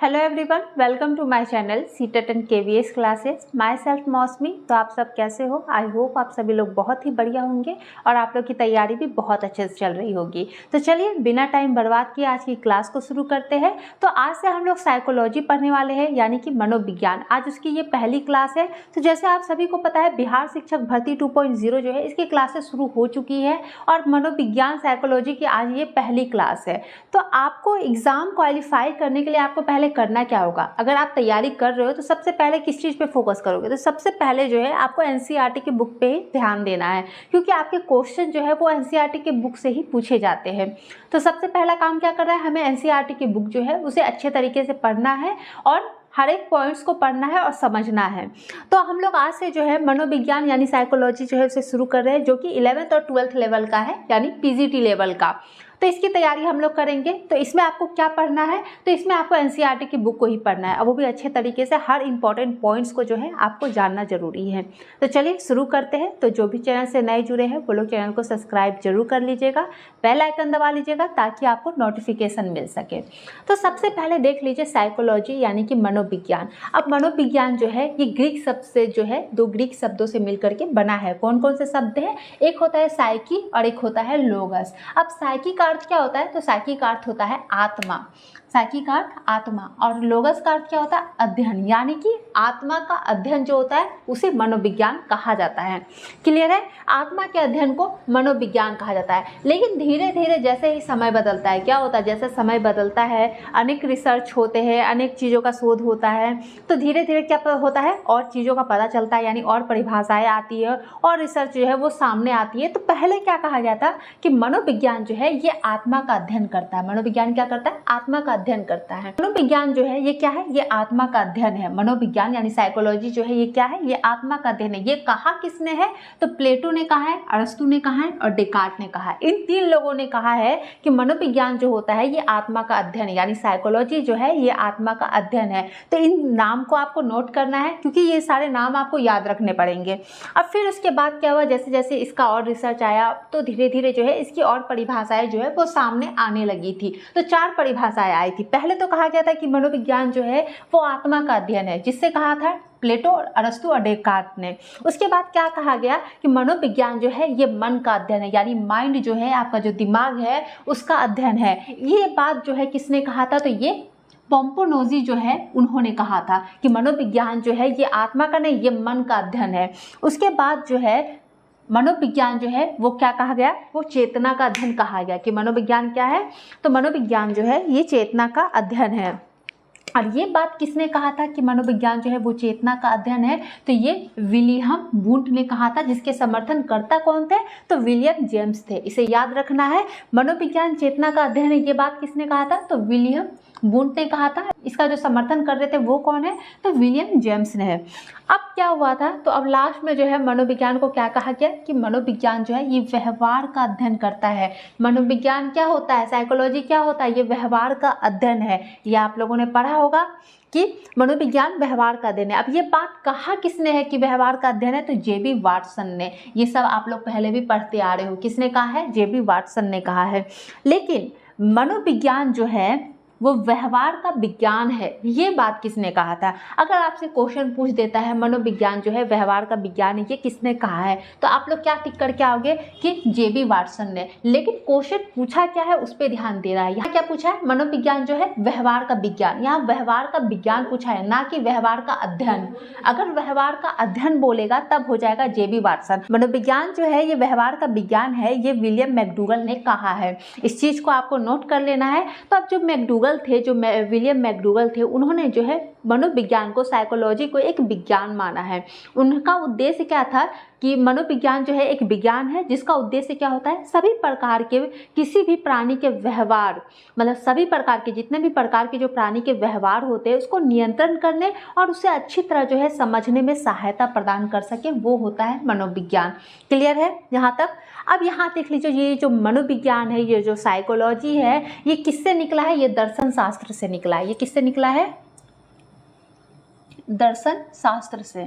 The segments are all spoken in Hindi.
Hello everyone, welcome to my channel CTET and KVS classes. Myself Mausami. तो आप सब कैसे हो? आई होप आप सभी लोग बहुत ही बढ़िया होंगे और आप लोग की तैयारी भी बहुत अच्छे से चल रही होगी। तो चलिए बिना टाइम बर्बाद किए आज की क्लास को शुरू करते हैं। तो आज से हम लोग साइकोलॉजी पढ़ने वाले हैं, यानी कि मनोविज्ञान। आज उसकी ये पहली क्लास है। तो जैसे आप सभी को पता है, बिहार शिक्षक भर्ती 2.0 जो है इसकी क्लासेस शुरू हो चुकी है और मनोविज्ञान साइकोलॉजी की आज ये पहली क्लास है। तो आपको एग्जाम क्वालिफाई करने के लिए आपको पहले करना क्या होगा? अगर आप तैयारी कर रहे हो तो सबसे पहले किस चीज़ पे फोकस करोगे? तो सबसे पहले जो है आपको एनसीईआरटी की बुक पे ही ध्यान देना है, क्योंकि आपके क्वेश्चन जो है वो एनसीईआरटी के बुक से ही पूछे जाते हैं। तो सबसे पहला काम क्या करना है, हमें एनसीईआरटी की बुक जो है उसे अच्छे तरीके से पढ़ना है और हर एक पॉइंट्स को पढ़ना है और समझना है। तो हम लोग आज से जो है मनोविज्ञान यानी साइकोलॉजी जो है उसे शुरू कर रहे हैं, जो कि 11th और 12th लेवल का है, यानी पीजीटी लेवल का। तो इसकी तैयारी हम लोग करेंगे। तो इसमें आपको क्या पढ़ना है? तो इसमें आपको एनसीईआरटी की बुक को ही पढ़ना है और वो भी अच्छे तरीके से। हर इंपॉर्टेंट पॉइंट्स को जो है आपको जानना जरूरी है। तो चलिए शुरू करते हैं। तो जो भी चैनल से नए जुड़े हैं वो लोग चैनल को सब्सक्राइब जरूर कर लीजिएगा, बेल आइकन दबा लीजिएगा ताकि आपको नोटिफिकेशन मिल सके। तो सबसे पहले देख लीजिए साइकोलॉजी यानी कि मनोविज्ञान। अब मनोविज्ञान जो है ये ग्रीक शब्द से जो है, दो ग्रीक शब्दों से मिलकर के बना है। कौन कौन से शब्द हैं? एक होता है साइकी और एक होता है लोगस। अब साइकी का अर्थ क्या होता है? तो साइकी का अर्थ होता है आत्मा। साइकी का अर्थ आत्मा और लोगस का अर्थ क्या होता है? अध्ययन, यानी कि आत्मा का अध्ययन जो होता है उसे मनोविज्ञान कहा जाता है। क्लियर है? आत्मा के अध्ययन को मनोविज्ञान कहा जाता है। लेकिन धीरे धीरे जैसे ही समय बदलता है, क्या होता है? जैसे समय बदलता है, अनेक रिसर्च होते हैं, अनेक चीज़ों का शोध होता है, तो धीरे धीरे क्या होता है, और चीज़ों का पता चलता है, यानी और परिभाषाएं आती है और रिसर्च जो है वो सामने आती है। तो पहले क्या कहा गया था कि मनोविज्ञान जो है ये आत्मा का अध्ययन करता है। मनोविज्ञान क्या करता है? आत्मा का अध्ययन करता है। मनोविज्ञान जो है ये क्या है? ये आत्मा का अध्ययन है। मनोविज्ञान यानी साइकोलॉजी जो है ये क्या है? ये आत्मा का अध्ययन है। ये कहा किसने है? तो प्लेटो ने कहा है, अरस्तु ने कहा है और डेकार्ट ने कहा है। इन तीन लोगों ने कहा है कि मनोविज्ञान जो होता है ये आत्मा का अध्ययन है, यानी साइकोलॉजी जो है ये आत्मा का अध्ययन है। तो इन नाम को आपको नोट करना है, क्योंकि ये सारे नाम आपको याद रखने पड़ेंगे। अब फिर उसके बाद क्या हुआ, जैसे जैसे इसका और रिसर्च आया तो धीरे धीरे जो है इसकी और परिभाषाएं जो है वो सामने आने लगी थी। तो 4 परिभाषाएं आई थी। पहले तो कहा गया था कि मनोविज्ञान जो है वो आत्मा का अध्ययन है, जिससे कहा था प्लेटो, अरस्तु और डेकार्ट ने। उसके बाद क्या कहा गया कि मनोविज्ञान जो है ये मन का अध्ययन है, यानी माइंड जो है, आपका जो दिमाग है उसका अध्ययन है। ये बात जो है किसने कहा था? तो ये पोम्पोनोजी जो है उन्होंने कहा था कि मनोविज्ञान जो है ये आत्मा का नहीं, ये मन का अध्ययन है। उसके बाद जो है मनोविज्ञान जो है वो क्या कहा गया? वो चेतना का अध्ययन कहा गया कि मनोविज्ञान क्या है? तो मनोविज्ञान जो है ये चेतना का अध्ययन है। और ये बात किसने कहा था कि मनोविज्ञान जो है वो चेतना का अध्ययन है? तो ये विलियम वुंट ने कहा था, जिसके समर्थनकर्ता कौन थे? तो विलियम जेम्स थे। इसे याद रखना है, मनोविज्ञान चेतना का अध्ययन है। ये बात किसने कहा था? तो विलियम वुंट ने कहा था। इसका जो समर्थन कर रहे थे वो कौन है? तो विलियम जेम्स ने है। अब क्या हुआ था? तो अब लास्ट में जो है मनोविज्ञान को क्या कहा गया कि मनोविज्ञान जो है ये व्यवहार का अध्ययन करता है। मनोविज्ञान क्या होता है? साइकोलॉजी क्या होता है? ये व्यवहार का अध्ययन है। ये आप लोगों ने पढ़ा होगा कि मनोविज्ञान व्यवहार का अध्ययन है। अब ये बात कहा किसने है कि व्यवहार का अध्ययन है? तो जेबी वाटसन ने। ये सब आप लोग पहले भी पढ़ते आ रहे हो। किसने कहा है? जेबी वाटसन ने कहा है। लेकिन मनोविज्ञान जो है वो व्यवहार का विज्ञान है, ये बात किसने कहा था? अगर आपसे क्वेश्चन पूछ देता है मनोविज्ञान जो है व्यवहार का विज्ञान है, ये किसने कहा है? तो आप लोग क्या टिक करके आओगे कि जेबी वाटसन ने। लेकिन क्वेश्चन पूछा क्या है उस पर ध्यान देना है। यहाँ क्या पूछा है? मनोविज्ञान जो है व्यवहार का विज्ञान। यहाँ व्यवहार का विज्ञान पूछा है, ना कि व्यवहार का अध्ययन। अगर व्यवहार का अध्ययन बोलेगा तब हो जाएगा जेबी वाटसन। मनोविज्ञान जो है ये व्यवहार का विज्ञान है, ये विलियम मैकडूगल ने कहा है। इस चीज को आपको नोट कर लेना है। तो अब जो मैकडूगल थे, जो विलियम मैकडूगल थे, उन्होंने जो है मनोविज्ञान को, साइकोलॉजी को एक विज्ञान माना है। उनका उद्देश्य क्या था कि मनोविज्ञान जो है एक विज्ञान है जिसका उद्देश्य क्या होता है? सभी प्रकार के, किसी भी प्राणी के व्यवहार, मतलब सभी प्रकार के, जितने भी प्रकार के जो प्राणी के व्यवहार होते हैं उसको नियंत्रण करने और उसे अच्छी तरह जो है समझने में सहायता प्रदान कर सके, वो होता है मनोविज्ञान। क्लियर है यहाँ तक? अब यहाँ देख लीजिए, ये जो मनोविज्ञान है, ये जो साइकोलॉजी है, ये किससे निकला है? ये दर्शन शास्त्र से निकला है। ये किससे निकला है? दर्शन शास्त्र से।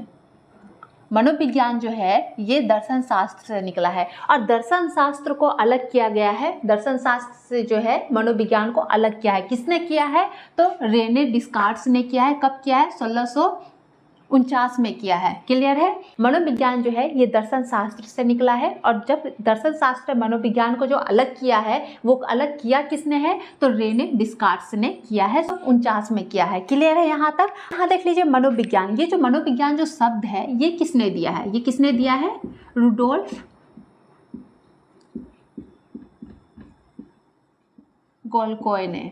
मनोविज्ञान जो है ये दर्शन शास्त्र से निकला है और दर्शन शास्त्र को अलग किया गया है। दर्शन शास्त्र से जो है मनोविज्ञान को अलग किया है। किसने किया है? तो रेने डिस्कार्ड्स ने किया है। कब किया है? 1649 में किया है। क्लियर है? मनोविज्ञान जो है ये दर्शन शास्त्र से निकला है और जब दर्शन शास्त्र मनोविज्ञान को जो अलग किया है वो अलग किया किसने है? तो रेने डिस्कार्ड्स ने किया है, 49 में किया है। क्लियर है यहाँ तक? यहाँ देख लीजिए मनोविज्ञान, ये जो मनोविज्ञान जो शब्द है ये किसने दिया है? ये किसने दिया है? रुडोल्फ गोल्कोय ने।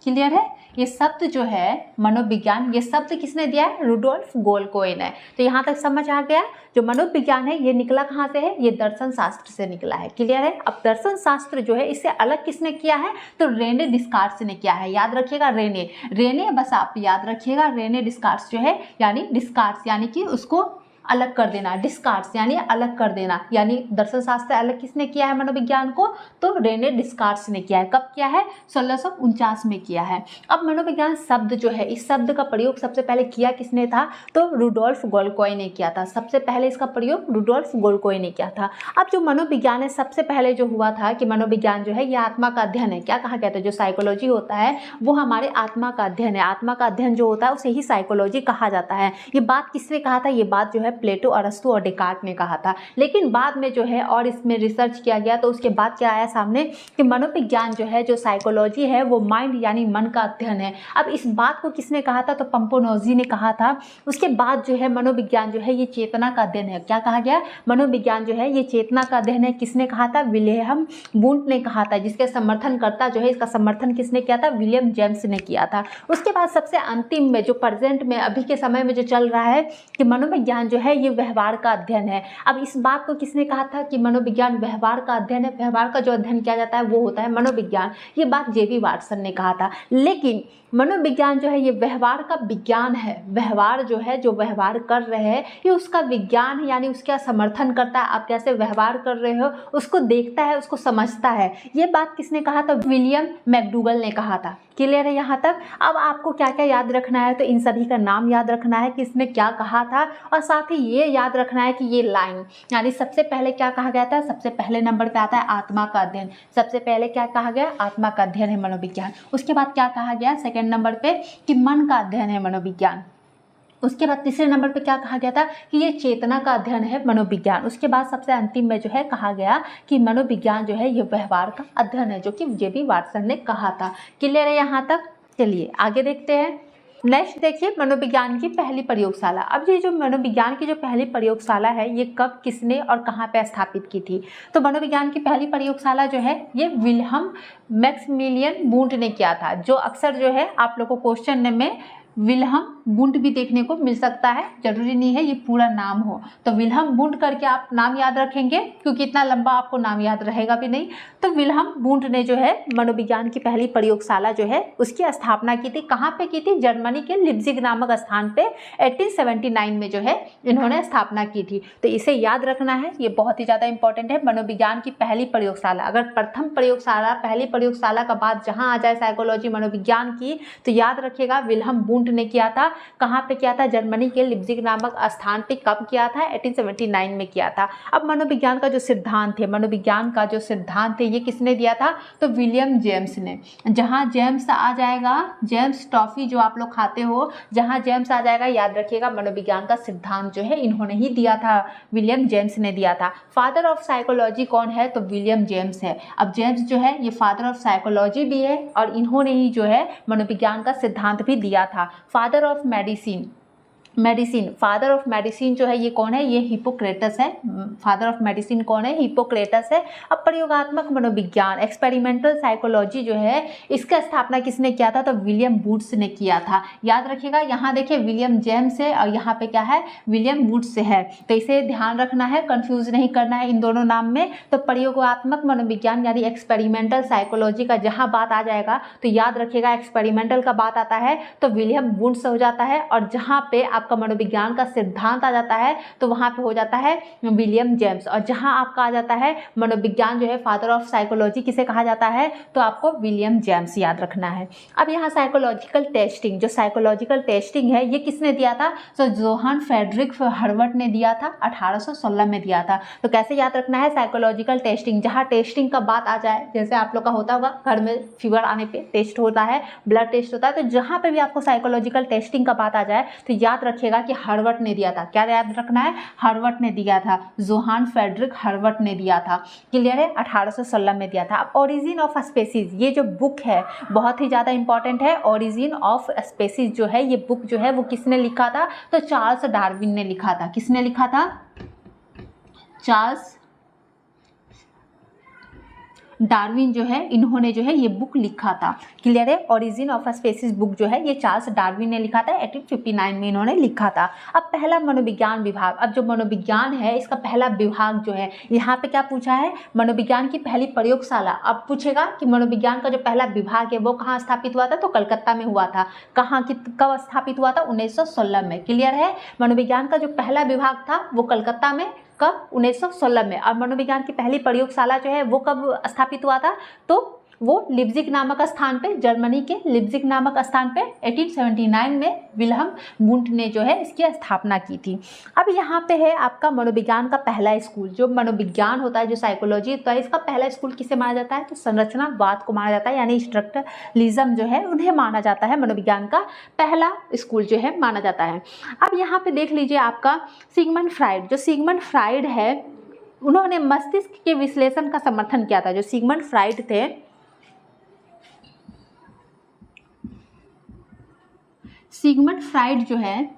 क्लियर है? ये शब्द जो है मनोविज्ञान, ये शब्द किसने दिया है? रुडोल्फ गोल्कोय ने। तो यहाँ तक समझ आ गया? जो मनोविज्ञान है ये निकला कहाँ से है? ये दर्शन शास्त्र से निकला है। क्लियर है? अब दर्शन शास्त्र जो है इससे अलग किसने किया है? तो रेने डिस्कार्ड्स ने किया है। याद रखिएगा रेने बस आप याद रखिएगा, रेने डिस्कार्ड्स जो है यानी डिस्कार्ड्स यानी कि उसको अलग कर देना, डिस्कार्ड्स यानी अलग कर देना, यानी दर्शन शास्त्र अलग किसने किया है मनोविज्ञान को? तो रेने डिस्कार्ड्स ने किया है। कब किया है? 1649 में किया है। अब मनोविज्ञान शब्द जो है, इस शब्द का प्रयोग सबसे पहले किया किसने था? तो रुडोल्फ गोल्कोय ने किया था। सबसे पहले इसका प्रयोग रुडोल्फ गोल्कोय ने किया था। अब जो मनोविज्ञान है सबसे पहले जो हुआ था कि मनोविज्ञान जो है ये आत्मा का अध्ययन है। क्या कहा गया था? जो साइकोलॉजी होता है वो हमारे आत्मा का अध्ययन है। आत्मा का अध्ययन जो होता है उसे ही साइकोलॉजी कहा जाता है। ये बात किसने कहा था? ये बात जो है प्लेटो, अरस्तु और डेकार्ट ने कहा था। लेकिन बाद में जो है और इसमें रिसर्च किया गया तो उसके बाद क्या आया सामने कि मनोविज्ञान जो है, जो साइकोलॉजी है वो माइंड यानी मन का अध्ययन है। अब इस बात को किसने कहा था? तो पंपोनोजी ने कहा था। उसके बाद जो है मनोविज्ञान जो है ये चेतना का अध्ययन है। क्या कहा गया? मनोविज्ञान जो है ये चेतना का अध्ययन है। किसने कहा था? विलियम वुंट ने कहा था, जिसके समर्थनकर्ता जो है, इसका समर्थन किसने किया था? विलियम जेम्स ने किया था। उसके बाद सबसे अंतिम में जो प्रेजेंट में अभी के समय में जो चल रहा है कि मनोविज्ञान जो है ये व्यवहार का अध्ययन है। अब इस बात को किसने कहा था कि मनोविज्ञान व्यवहार का अध्ययन है? व्यवहार का जो अध्ययन किया जाता है वो होता है मनोविज्ञान। ये बात जेबी वाटसन ने कहा था। लेकिन मनोविज्ञान जो है ये व्यवहार का विज्ञान है। व्यवहार जो है, जो व्यवहार कर रहे हैं ये उसका विज्ञान है, यानी उसका समर्थन करता है। आप कैसे व्यवहार कर रहे हो उसको देखता है, उसको समझता है। ये बात किसने कहा था? विलियम मैकडूगल ने कहा था। क्लियर है यहाँ तक? अब आपको क्या क्या याद रखना है? तो इन सभी का नाम याद रखना है कि इसने क्या कहा था और साथ ही ये याद रखना है कि ये लाइन यानी सबसे पहले क्या कहा गया था? सबसे पहले नंबर पे आता है आत्मा का अध्ययन। सबसे पहले क्या कहा गया? आत्मा का अध्ययन है मनोविज्ञान। उसके बाद क्या कहा गया सेकेंड नंबर पे? कि मन का अध्ययन है मनोविज्ञान। उसके बाद तीसरे नंबर पे क्या कहा गया था? कि ये चेतना का अध्ययन है मनोविज्ञान। उसके बाद सबसे अंतिम में जो है कहा गया कि मनोविज्ञान जो है ये व्यवहार का अध्ययन है, जो कि जेबी वाटसन ने कहा था। क्लियर है यहाँ तक? चलिए आगे देखते हैं। नेक्स्ट देखिए मनोविज्ञान की पहली प्रयोगशाला। अब ये जो मनोविज्ञान की जो पहली प्रयोगशाला है ये कब, किसने और कहाँ पे स्थापित की थी? तो मनोविज्ञान की पहली प्रयोगशाला जो है ये विल्हम मैक्सिमिलियन वुंट ने किया था। जो अक्सर जो है आप लोगों को क्वेश्चन में विल्हम वुंट भी देखने को मिल सकता है, जरूरी नहीं है ये पूरा नाम हो। तो विल्हम वुंट करके आप नाम याद रखेंगे क्योंकि इतना लंबा आपको नाम याद रहेगा भी नहीं। तो विल्हम वुंट ने जो है मनोविज्ञान की पहली प्रयोगशाला जो है उसकी स्थापना की थी। कहाँ पे की थी? जर्मनी के लिप्जिग नामक स्थान पे 1879 में जो है इन्होंने स्थापना की थी। तो इसे याद रखना है, ये बहुत ही ज़्यादा इंपॉर्टेंट है। मनोविज्ञान की पहली प्रयोगशाला, अगर प्रथम प्रयोगशाला पहली प्रयोगशाला का बाद जहाँ आ जाए साइकोलॉजी मनोविज्ञान की, तो याद रखिएगा विल्हम वुंट ने किया था। कहाँ पे किया था? जर्मनी के लिप्जिग नामक स्थान पे। कब किया था? 1879 में किया था। अब मनोविज्ञान का जो सिद्धांत है, मनोविज्ञान का जो सिद्धांत है ये किसने दिया था? तो विलियम जेम्स ने। जहाँ जेम्स आ जाएगा, जेम्स टॉफी जो आप लोग खाते हो, जहाँ जेम्स आ जाएगा याद रखिएगा मनोविज्ञान का सिद्धांत जो है इन्होंने ही दिया था, विलियम जेम्स ने दिया था। फादर ऑफ साइकोलॉजी कौन है? तो विलियम जेम्स है। अब जेम्स जो है ये फादर ऑफ साइकोलॉजी भी है और इन्होंने ही जो है मनोविज्ञान का सिद्धांत भी दिया था। Father of medicine, father of medicine जो है ये कौन है? ये हिप्पोक्रेटस है। फादर ऑफ मेडिसिन कौन है? हिप्पोक्रेटस है। अब प्रयोगात्मक मनोविज्ञान, एक्सपेरिमेंटल साइकोलॉजी जो है इसका स्थापना किसने किया था? तो विलियम वुड्स ने किया था। याद रखिएगा यहाँ देखिए विलियम जेम्स है और यहाँ पे क्या है? विलियम वुड्स है। तो इसे ध्यान रखना है, कंफ्यूज नहीं करना है इन दोनों नाम में। तो प्रयोगात्मक मनोविज्ञान यानी एक्सपेरिमेंटल साइकोलॉजी का जहाँ बात आ जाएगा तो याद रखिएगा एक्सपेरिमेंटल का बात आता है तो विलियम वुड्स हो जाता है। और जहाँ पे आपका मनोविज्ञान का सिद्धांत आ जाता है तो वहाँ पे हो जाता है विलियम जेम्स। और जहाँ आपका आ जाता है मनोविज्ञान जो है फादर ऑफ साइकोलॉजी किसे कहा जाता है, तो आपको विलियम जेम्स याद रखना है। अब यहाँ साइकोलॉजिकल टेस्टिंग, जो साइकोलॉजिकल टेस्टिंग है ये किसने दिया था, तो जोहान फ्रेडरिक हर्बर्ट ने दिया था, 1816 में दिया था। तो कैसे याद रखना है, साइकोलॉजिकल टेस्टिंग, जहाँ टेस्टिंग का बात आ जाए, जैसे आप लोग का होता होगा घर में फीवर आने पे टेस्ट होता है, ब्लड टेस्ट होता है, तो जहाँ पे भी आपको साइकोलॉजिकल टेस्टिंग का बात आ जाए तो याद रखिएगा कि हर्बर्ट ने दिया था। क्या याद रखना है, हर्बर्ट ने दिया था, जोहान फ्रेडरिक हर्बर्ट ने दिया था। क्लियर है, 1816 में दिया था। अब ओरिजिन ऑफ स्पेसीज, ये जो बुक है बहुत ही ज़्यादा इंपॉर्टेंट है। ओरिजिन ऑफ स्पेसीज जो है ये बुक जो है वो किसने लिखा था, तो चार्ल्स डार्विन ने लिखा था। किसने लिखा था, चार्ल्स डार्विन जो है इन्होंने जो है ये बुक लिखा था। क्लियर है, ओरिजिन ऑफ स्पेसीज बुक जो है ये चार्ल्स डार्विन ने लिखा था, 1859 में इन्होंने लिखा था। अब पहला मनोविज्ञान विभाग, अब जो मनोविज्ञान है इसका पहला विभाग जो है, यहाँ पे क्या पूछा है, मनोविज्ञान की पहली प्रयोगशाला। अब पूछेगा कि मनोविज्ञान का जो पहला विभाग है वो कहाँ स्थापित हुआ था, तो कलकत्ता में हुआ था। कहाँ कब स्थापित हुआ था, 1916 में। क्लियर है, मनोविज्ञान का जो पहला विभाग था वो कलकत्ता में, कब, 1916 में। और मनोविज्ञान की पहली प्रयोगशाला जो है वो कब स्थापित हुआ था, तो वो लिप्जिग नामक स्थान पे, जर्मनी के लिप्जिग नामक स्थान पे 1879 में विल्हम वुंट ने जो है इसकी स्थापना की थी। अब यहाँ पे है आपका मनोविज्ञान का पहला स्कूल। जो मनोविज्ञान होता है, जो साइकोलॉजी होता है, इसका पहला स्कूल किसे माना जाता है, तो संरचनावाद को माना जाता है, यानी स्ट्रक्चरलिज्म जो है उन्हें माना जाता है, मनोविज्ञान का पहला स्कूल जो है माना जाता है। अब यहाँ पे देख लीजिए आपका सिगमंड फ्राइड, जो सिगमंड फ्राइड है उन्होंने मस्तिष्क के विश्लेषण का समर्थन किया था। जो सिगमंड फ्राइड थे, सिगमंड फ्राइड जो है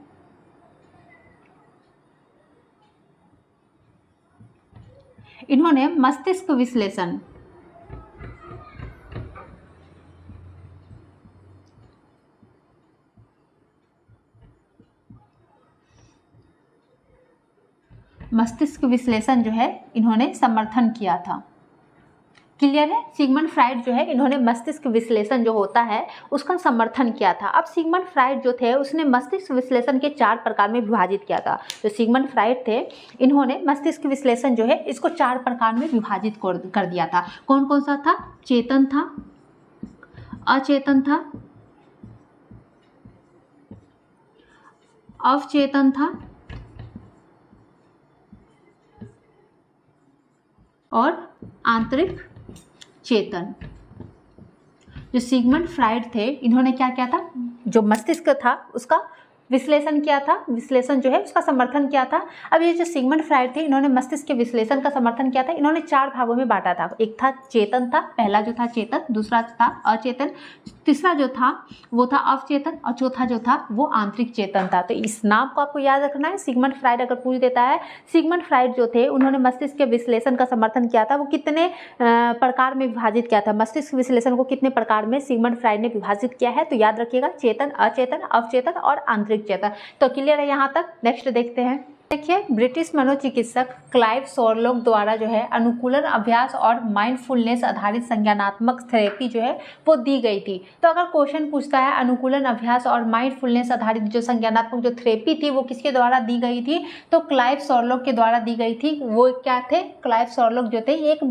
इन्होंने मस्तिष्क विश्लेषण जो है इन्होंने समर्थन किया था। क्लियर है, सिगमंड फ्राइड जो है इन्होंने मस्तिष्क विश्लेषण जो होता है उसका समर्थन किया था। अब सिगमंड फ्राइड जो थे उसने मस्तिष्क विश्लेषण के 4 प्रकार में विभाजित किया था। जो सिगमंड फ्राइड थे इन्होंने मस्तिष्क विश्लेषण जो है इसको 4 प्रकार में विभाजित कर दिया था। कौन कौन सा था, चेतन था, अचेतन था, अवचेतन था और आंतरिक चेतन। जो सिगमंड फ्राइड थे इन्होंने क्या किया था, जो मस्तिष्क था उसका विश्लेषण किया था, विश्लेषण जो है उसका समर्थन किया था। अब ये जो सिगमंड फ्राइड थे इन्होंने मस्तिष्क के विश्लेषण का समर्थन किया था। इन्होंने 4 भागों में बांटा था। एक था चेतन था, पहला जो था चेतन, दूसरा था अचेतन, तीसरा जो था वो था अवचेतन और चौथा जो था वो आंतरिक चेतन था। तो इस नाम को आपको याद रखना है। सिगमंड फ्राइड अगर पूछ देता है, सिगमंड फ्राइड जो थे उन्होंने मस्तिष्क के विश्लेषण का समर्थन किया था। वो कितने प्रकार में विभाजित किया था, मस्तिष्क विश्लेषण को कितने प्रकार में सिगमंड फ्राइड ने विभाजित किया है, तो याद रखिएगा चेतन, अचेतन, अवचेतन और आंतरिक चेतन। तो क्लियर है यहाँ तक। नेक्स्ट देखते हैं। देखिए, ब्रिटिश मनोचिकित्सक क्लाइव सॉरलॉक द्वारा जो है अनुकूलन अभ्यास और माइंडफुलनेस आधारित संज्ञानात्मक थेरेपी जो है वो दी गई थी। तो अगर क्वेश्चन पूछता है अनुकूलन अभ्यास और माइंडफुलनेस आधारित जो संज्ञानात्मक जो थेरेपी थी वो किसके द्वारा दी गई थी, तो क्लाइव सॉरलॉक के द्वारा दी गई थी। वो क्या थे, क्लाइव सॉरलॉक जो थे एक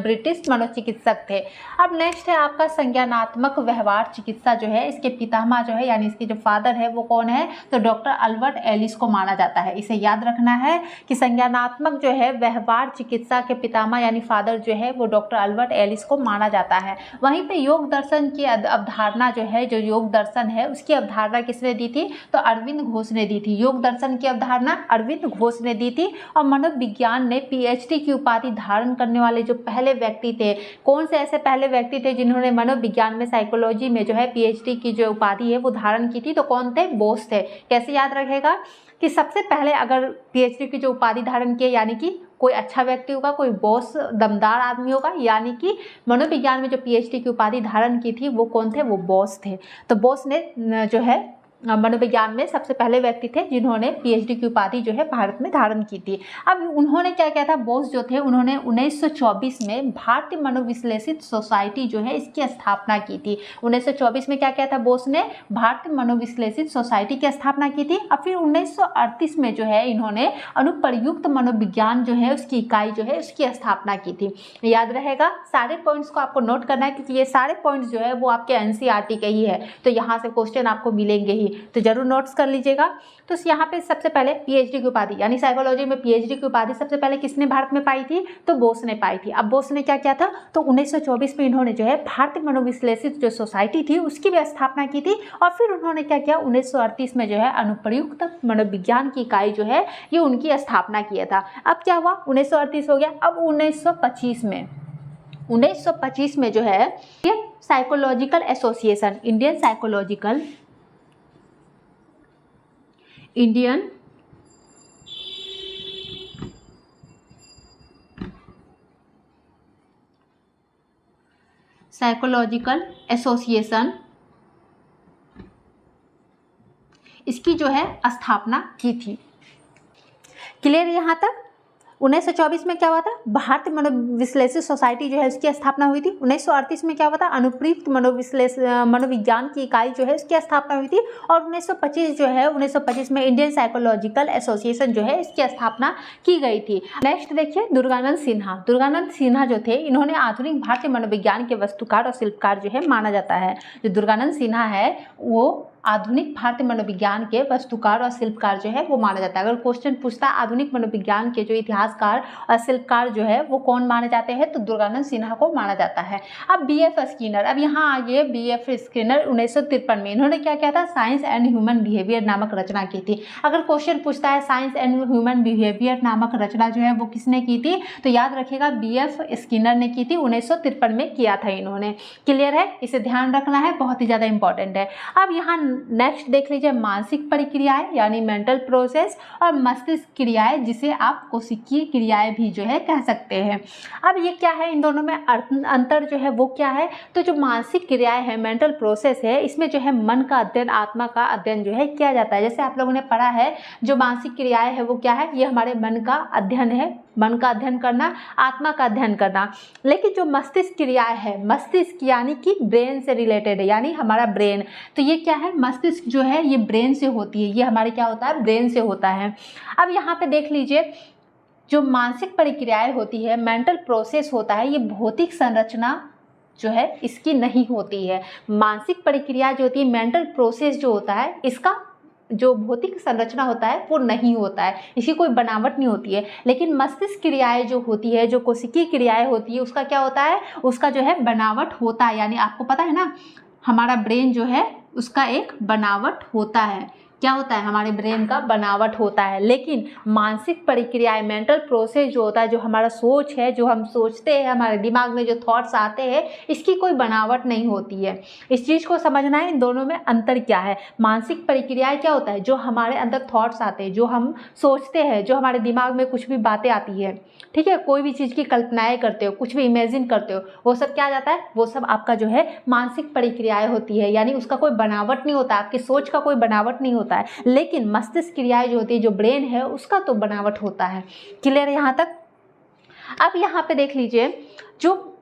ब्रिटिश मनोचिकित्सक थे। अब नेक्स्ट है आपका संज्ञानात्मक व्यवहार चिकित्सा जो है, इसके पितामह जो है यानी इसके जो फादर है वो कौन है, तो डॉक्टर अल्बर्ट एलिस को माना जाता है। इसे याद रखना है कि संज्ञानात्मक जो है व्यवहार चिकित्सा के पितामह यानी फादर जो है वो डॉक्टर अल्बर्ट एलिस को माना जाता है। वहीं पे योग दर्शन की अवधारणा जो है, जो योग दर्शन है उसकी अवधारणा किसने दी थी, तो अरविंद घोष ने दी थी। योग दर्शन की अवधारणा अरविंद घोष ने दी थी। और मनोविज्ञान ने पीएचडी की उपाधि धारण करने वाले जो पहले व्यक्ति थे, कौन से ऐसे पहले व्यक्ति थे जिन्होंने मनोविज्ञान में, साइकोलॉजी में जो है पीएचडी की जो उपाधि है वो धारण की थी, तो कौन थे, बोस थे। कैसे याद रखेगा कि सबसे पहले अगर पीएचडी की जो उपाधि धारण किए यानी कि कोई अच्छा व्यक्ति होगा, कोई बॉस दमदार आदमी होगा, यानी कि मनोविज्ञान में जो पीएचडी की उपाधि धारण की थी वो कौन थे, वो बॉस थे। तो बॉस ने जो है मनोविज्ञान में सबसे पहले व्यक्ति थे जिन्होंने पीएचडी की उपाधि जो है भारत में धारण की थी। अब उन्होंने क्या किया था, बोस जो थे उन्होंने 1924 में भारतीय मनोविश्लेषित सोसाइटी जो है इसकी स्थापना की थी। 1924 में क्या किया था बोस ने, भारतीय मनोविश्लेषित सोसाइटी की स्थापना की थी। और फिर 1938 में जो है इन्होंने अनुप्रयुक्त मनोविज्ञान जो है उसकी इकाई जो है उसकी स्थापना की थी। याद रहेगा, सारे पॉइंट्स को आपको नोट करना है क्योंकि ये सारे पॉइंट्स जो है वो आपके एनसीईआरटी के ही है, तो यहाँ से क्वेश्चन आपको मिलेंगे ही, तो जरूर नोट्स कर लीजिएगा। तो यहाँ पे सबसे पहले पीएचडी की उपाधि यानी साइकोलॉजी में पीएचडी की उपाधि सबसे पहले किसने भारत में पाई थी, तो बोस ने पाई थी। अब बोस ने क्या किया था, तो 1924 में इन्होंने जो है भारतीय मनोविश्लेषित जो सोसाइटी थी उसकी भी स्थापना की थी। और फिर उन्होंने क्या किया, 1938 में जो है अनुप्रयुक्त मनोविज्ञान की इकाई जो है ये उनकी स्थापना किया था। अब क्या हुआ, 1938 हो गया। अब 1925 में जो है ये psychological association, Indian psychological association इसकी जो है स्थापना की थी। क्लियर यहाँ तक। 1924 में क्या हुआ था, भारतीय मनोविश्लेषित सोसाइटी जो है उसकी स्थापना हुई थी। 1938 में क्या हुआ था, अनुप्रयुक्त मनोविज्ञान की इकाई जो है उसकी स्थापना हुई थी। और 1925 में इंडियन साइकोलॉजिकल एसोसिएशन जो है इसकी स्थापना की गई थी। नेक्स्ट देखिए दुर्गानंद सिन्हा जो थे इन्होंने आधुनिक भारतीय मनोविज्ञान के वस्तुकार और शिल्पकार जो है माना जाता है। जो दुर्गानंद सिन्हा है वो आधुनिक भारतीय मनोविज्ञान के वस्तुकार और शिल्पकार जो है वो माना जाता है। अगर क्वेश्चन पूछता है आधुनिक मनोविज्ञान के जो इतिहासकार और शिल्पकार जो है वो कौन माने जाते हैं, तो दुर्गानंद सिन्हा को माना जाता है। अब बीएफ स्किनर, अब यहाँ आगे बीएफ स्किनर 1953 में इन्होंने क्या किया था, साइंस एंड ह्यूमन बिहेवियर नामक रचना की थी। अगर क्वेश्चन पूछता है साइंस एंड ह्यूमन बिहेवियर नामक रचना जो है वो किसने की थी, तो याद रखिएगा बीएफ स्किनर ने की थी, 1953 में किया था इन्होंने। क्लियर है, इसे ध्यान रखना है, बहुत ही ज़्यादा इंपॉर्टेंट है। अब यहाँ नेक्स्ट देख लीजिए मानसिक प्रक्रियाएं यानी मेंटल प्रोसेस, और मस्तिष्क क्रियाएं जिसे आप कोशिकीय क्रियाएं भी जो है कह सकते हैं। अब ये क्या है, इन दोनों में अंतर जो है वो क्या है, तो जो मानसिक क्रियाएं है मेंटल प्रोसेस है इसमें जो है मन का अध्ययन, आत्मा का अध्ययन जो है किया जाता है। जैसे आप लोगों ने पढ़ा है जो मानसिक क्रियाएं है वो क्या है, ये हमारे मन का अध्ययन है, मन का अध्ययन करना, आत्मा का अध्ययन करना। लेकिन जो मस्तिष्क क्रियाएं है, मस्तिष्क यानी कि ब्रेन से रिलेटेड है, यानी हमारा ब्रेन, तो ये क्या है, मस्तिष्क जो है ये ब्रेन से होती है, ये हमारे क्या होता है, ब्रेन से होता है। अब यहाँ पे देख लीजिए जो मानसिक प्रक्रियाएं होती है, मेंटल प्रोसेस होता है, ये भौतिक संरचना जो है इसकी नहीं होती है। मानसिक प्रक्रिया जो होती है, मेंटल प्रोसेस जो होता है, इसका जो भौतिक संरचना होता है वो नहीं होता है, इसकी कोई बनावट नहीं होती है। लेकिन मस्तिष्क क्रियाएं जो होती है, जो कोशिकीय क्रियाएं होती है, उसका क्या होता है, उसका जो है बनावट होता है। यानी आपको पता है ना, हमारा ब्रेन जो है उसका एक बनावट होता है। क्या होता है, हमारे ब्रेन का बनावट होता है। लेकिन मानसिक प्रक्रियाएं, मेंटल प्रोसेस जो होता है, जो हमारा सोच है, जो हम सोचते हैं, हमारे दिमाग में जो थॉट्स आते हैं, इसकी कोई बनावट नहीं होती है। इस चीज़ को समझना है, इन दोनों में अंतर क्या है। मानसिक प्रक्रियाएं क्या होता है, जो हमारे अंदर थॉट्स आते हैं, जो हम सोचते हैं, जो हमारे दिमाग में कुछ भी बातें आती है, ठीक है, कोई भी चीज़ की कल्पनाएं करते हो, कुछ भी इमेजिन करते हो, वो सब क्या जाता है, वो सब आपका जो है मानसिक प्रक्रियाएं होती है। यानी उसका कोई बनावट नहीं होता, आपकी सोच का कोई बनावट नहीं होता है। लेकिन मस्तिष्क क्रियाएं जो होती है, जो ब्रेन है, उसका तो बनावट होता है। क्लियर है यहाँ तक। अब यहाँ पे देख लीजिए जो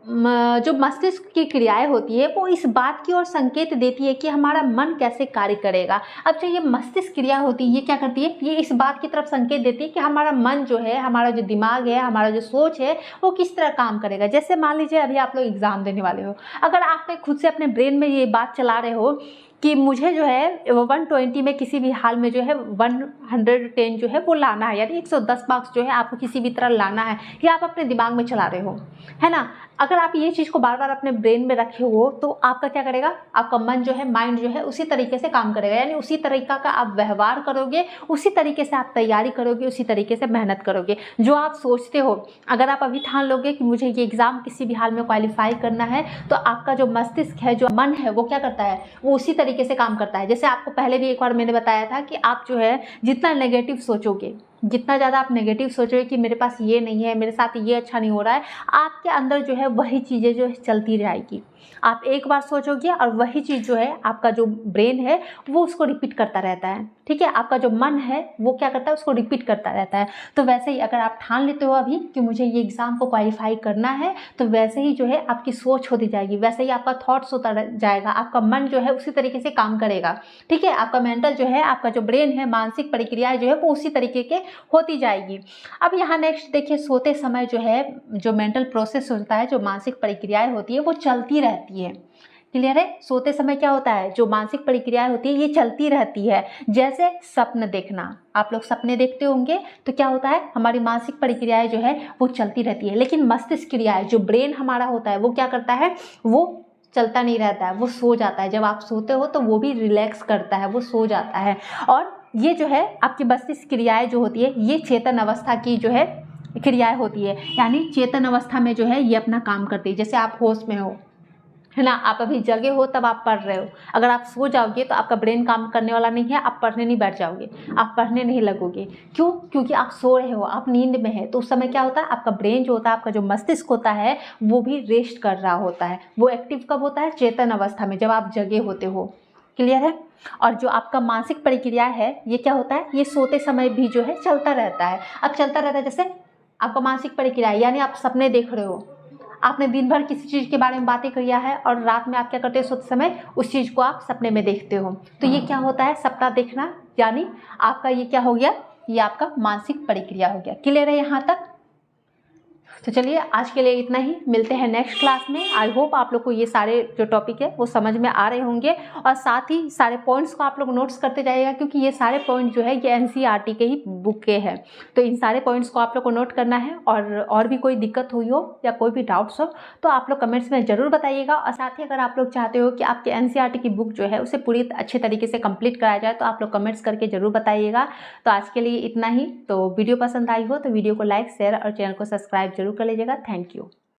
मस्तिष्क की क्रियाएं होती है वो इस बात की ओर संकेत देती है कि हमारा मन कैसे कार्य करेगा। अब जो ये मस्तिष्क क्रिया होती है ये क्या करती है, ये इस बात की तरफ संकेत देती है कि हमारा मन जो है, हमारा जो दिमाग है, हमारा जो सोच है, वो किस तरह काम करेगा। जैसे मान लीजिए अभी आप लोग एग्जाम देने वाले हो, अगर आप खुद से अपने ब्रेन में ये बात चला रहे हो कि मुझे जो है 120 में किसी भी हाल में जो है 110 जो है वो लाना है, यानी 110 मार्क्स जो है आपको किसी भी तरह लाना है, ये आप अपने दिमाग में चला रहे हो, है ना। अगर आप ये चीज़ को बार बार अपने ब्रेन में रखे हो तो आपका क्या करेगा, आपका मन जो है, माइंड जो है उसी तरीके से काम करेगा। यानी उसी तरीका का आप व्यवहार करोगे, उसी तरीके से आप तैयारी करोगे, उसी तरीके से मेहनत करोगे। जो आप सोचते हो, अगर आप अभी ठान लोगे कि मुझे ये एग्ज़ाम किसी भी हाल में क्वालिफाई करना है, तो आपका जो मस्तिष्क है, जो मन है, वो क्या करता है, वो उसी तरीके से काम करता है। जैसे आपको पहले भी एक बार मैंने बताया था कि आप जो है जितना नेगेटिव सोचोगे, जितना ज़्यादा आप नेगेटिव सोचोगे कि मेरे पास ये नहीं है, मेरे साथ ये अच्छा नहीं हो रहा है, आपके अंदर जो है वही चीज़ें जो चलती रहेगी। आप एक बार सोचोगे और वही चीज़ जो है आपका जो ब्रेन है वो उसको रिपीट करता रहता है, ठीक है। आपका जो मन है वो क्या करता है, उसको रिपीट करता रहता है। तो वैसे ही अगर आप ठान लेते हो अभी कि मुझे ये एग्ज़ाम को क्वालिफाई करना है, तो वैसे ही जो है आपकी सोच होती जाएगी, वैसे ही आपका थॉट्स होता जाएगा, आपका मन जो है उसी तरीके से काम करेगा, ठीक है। आपका मेंटल जो है, आपका जो ब्रेन है, मानसिक प्रक्रियाएं जो है वो उसी तरीके के होती जाएगी। अब यहाँ नेक्स्ट देखिए, सोते समय जो है जो मेंटल प्रोसेस होता है, जो मानसिक प्रक्रियाएं होती है वो चलती रहती है। क्लियर है। सोते समय क्या होता है, जो मानसिक प्रक्रियाएं होती है ये चलती रहती है। जैसे सपन देखना, आप लोग सपने देखते होंगे तो क्या होता है, हमारी मानसिक प्रक्रियाएं जो है वो चलती रहती है, लेकिन मस्तिष्क क्रियाएं, जो ब्रेन हमारा होता है वो क्या करता है, वो चलता नहीं रहता है, वो सो जाता है। जब आप सोते हो तो वो भी रिलैक्स करता है, वो सो जाता है। और ये जो है आपकी मस्तिष्क क्रियाएं जो होती है ये चेतन अवस्था की जो है क्रियाएं होती है, यानी चेतन अवस्था में जो है ये अपना काम करती है। जैसे आप होश में हो, है ना, आप अभी जगे हो तब आप पढ़ रहे हो, अगर आप सो जाओगे तो आपका ब्रेन काम करने वाला नहीं है, आप पढ़ने नहीं बैठ जाओगे, आप पढ़ने नहीं लगोगे। क्यों? क्योंकि आप सो रहे हो, आप नींद में है। तो उस समय क्या होता है, आपका ब्रेन जो होता है, आपका जो मस्तिष्क होता है वो भी रेस्ट कर रहा होता है। वो एक्टिव कब होता है, चेतन अवस्था में, जब आप जगे होते हो। क्लियर है। और जो आपका मानसिक प्रक्रिया है ये क्या होता है, ये सोते समय भी जो है चलता रहता है। अब चलता रहता है, जैसे आपका मानसिक प्रक्रिया यानी आप सपने देख रहे हो, आपने दिन भर किसी चीज़ के बारे में बातें किया है और रात में आप क्या करते हो, सोते समय उस चीज़ को आप सपने में देखते हो। तो ये क्या होता है, सपना देखना, यानी आपका ये क्या हो गया, ये आपका मानसिक प्रक्रिया हो गया। क्लियर है यहाँ तक। तो चलिए आज के लिए इतना ही, मिलते हैं नेक्स्ट क्लास में। आई होप आप लोग को ये सारे जो टॉपिक है वो समझ में आ रहे होंगे, और साथ ही सारे पॉइंट्स को आप लोग नोट्स करते जाइएगा, क्योंकि ये सारे पॉइंट जो है ये एनसीईआरटी के ही बुक के हैं। तो इन सारे पॉइंट्स को आप लोग को नोट करना है, और भी कोई दिक्कत हुई हो या कोई भी डाउट्स हो तो आप लोग कमेंट्स में ज़रूर बताइएगा। और साथ ही अगर आप लोग चाहते हो कि आपके एनसीईआरटी की बुक जो है उसे पूरी अच्छे तरीके से कंप्लीट कराया जाए तो आप लोग कमेंट्स करके ज़रूर बताइएगा। तो आज के लिए इतना ही। तो वीडियो पसंद आई हो तो वीडियो को लाइक, शेयर और चैनल को सब्सक्राइब जरूर कर लीजिएगा। Thank you.